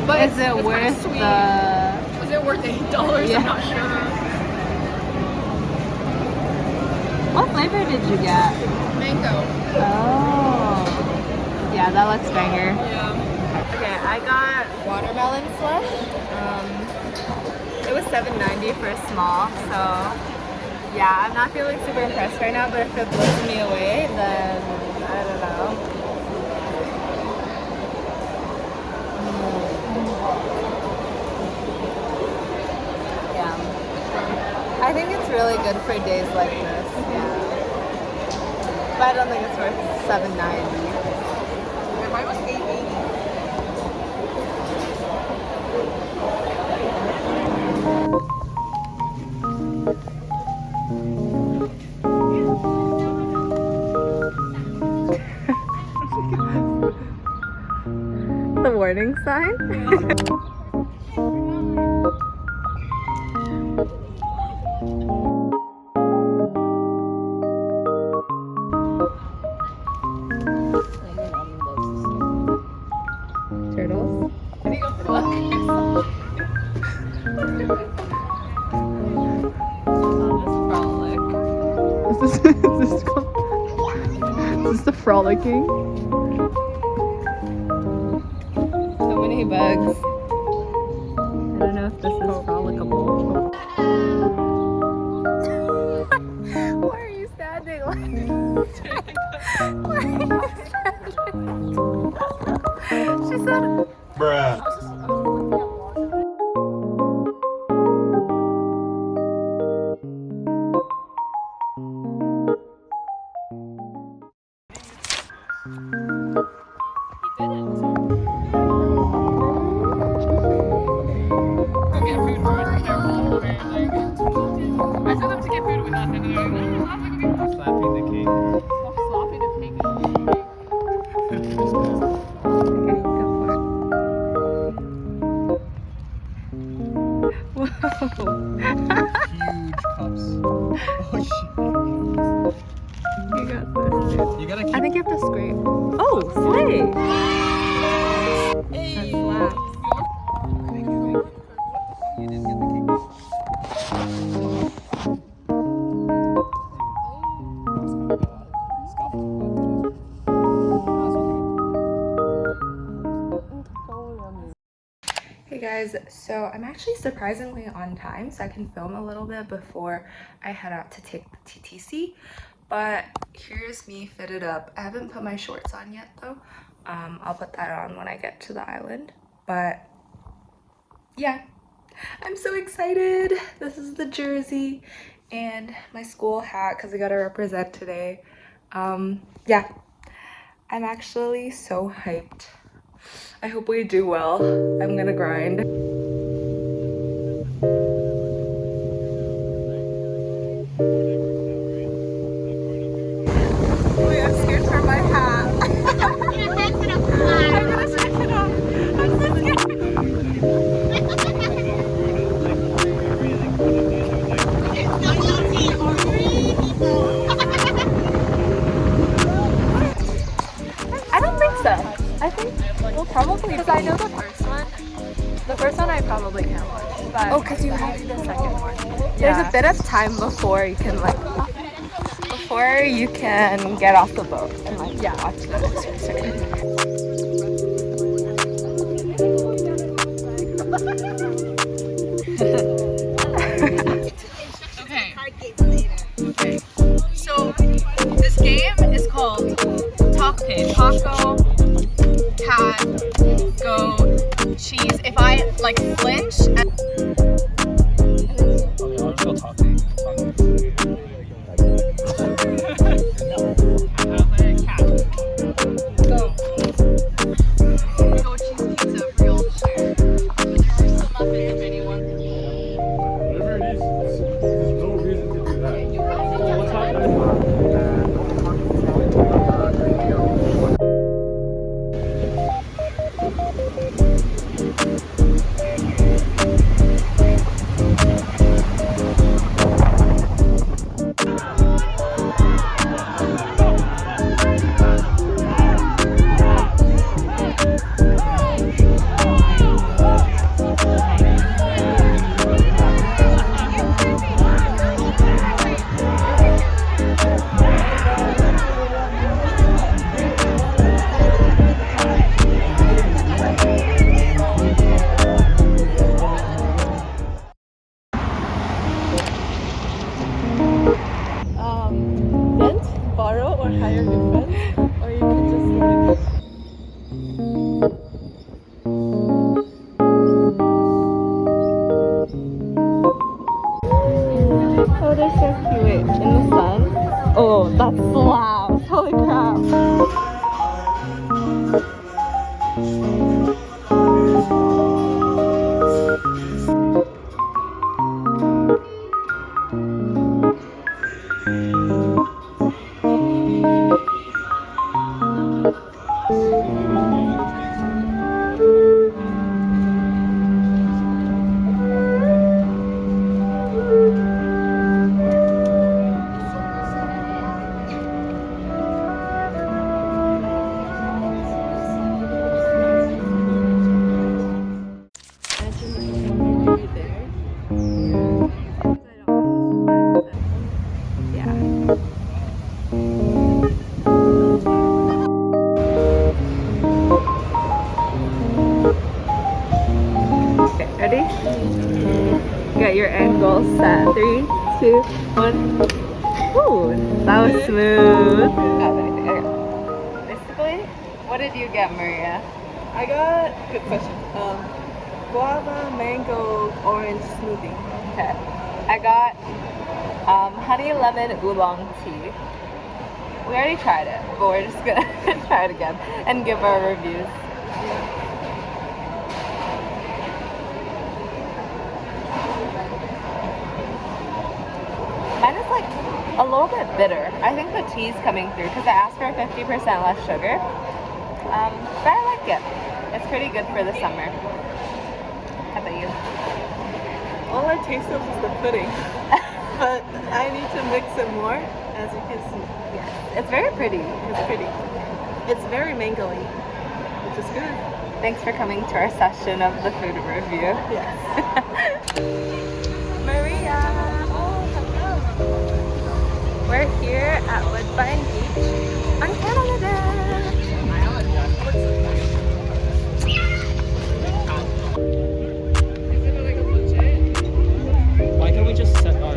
But is it worth the... Was it worth $8? Yeah. I'm not sure. What flavor did you get? Mango. Oh. Yeah, that looks banger. Yeah. Okay, I got watermelon slush. It was $7.90 for a small, so yeah, I'm not feeling super impressed right now, but if it blows me away, then I don't know. Yeah. I think it's really good for days like this, yeah. But I don't think it's worth $7.90. Mine was $8.80. The warning sign? Turtles? Is this the frolicking? So many bugs. I don't know if this is frolicable. Why are you standing like Why are you standing? She said, bruh. Huge cups. Oh shit. You got this, dude. You gotta I think you have to scrape. Oh, slay! That slaps. You didn't get the cake. Hey guys, so I'm actually surprisingly on time, so I can film a little bit before I head out to take the TTC. But here's me fitted up. I haven't put my shorts on yet though. I'll put that on when I get to the island. But yeah, I'm so excited. This is the jersey and my school hat because I gotta represent today. Yeah, I'm actually so hyped. I hope we do well. I'm gonna grind. Wait, I'm scared for my hat. I'm gonna switch it up. I'm so scared. I don't think so. I think we'll probably, because I know the first one I probably can't watch. But oh, because you have to do the second one. There's a bit of time before you can get off the boat and watch the certain. Okay. So this game is called Taco, cat, goat, cheese. If I like flinch and That slaps. Holy crap. Ready? Get your angle set. 3, 2, 1. Ooh, that was smooth. Basically, what did you get, Maria? I got, good question, guava, mango, orange smoothie. Okay. I got honey lemon oolong tea. We already tried it, but we're just gonna try it again and give our reviews. Mine is like a little bit bitter. I think the tea's coming through because I asked for 50% less sugar. But I like it. It's pretty good for the summer. How about you? All I taste of is the pudding, but I need to mix it more, as you can see. Yes. It's very pretty. It's pretty. It's very mango-y, which is good. Thanks for coming to our session of the food review. Yes. Maria! Oh, hello! We're here at Woodbine Beach on Canada! Why can't we just set our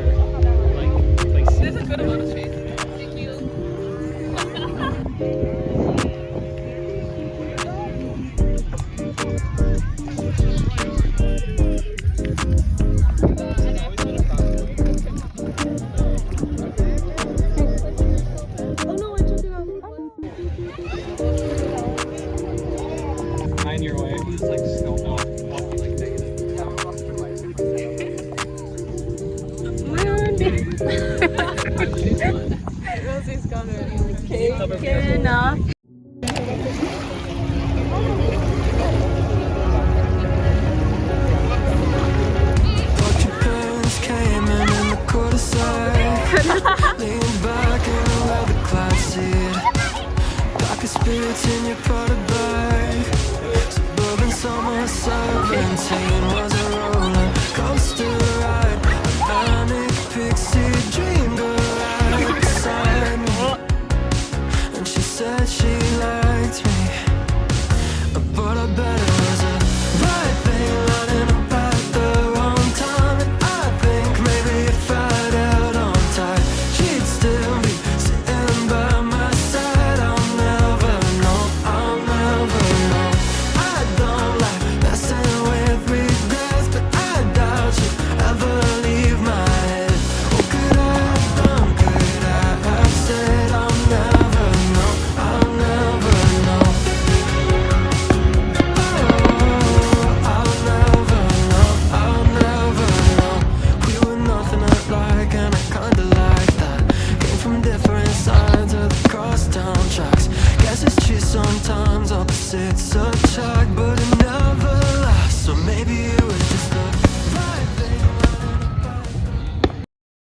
place? There's a good amount of space. Thank you. Oh no, I took it off. Find your way. Just like still not walking like negative. Rosie's gone already. Good enough. Occupants came in the cortis. Leaned back and allowed the clouds seed. Darker spirits in your product bag. Suburban summer 17 was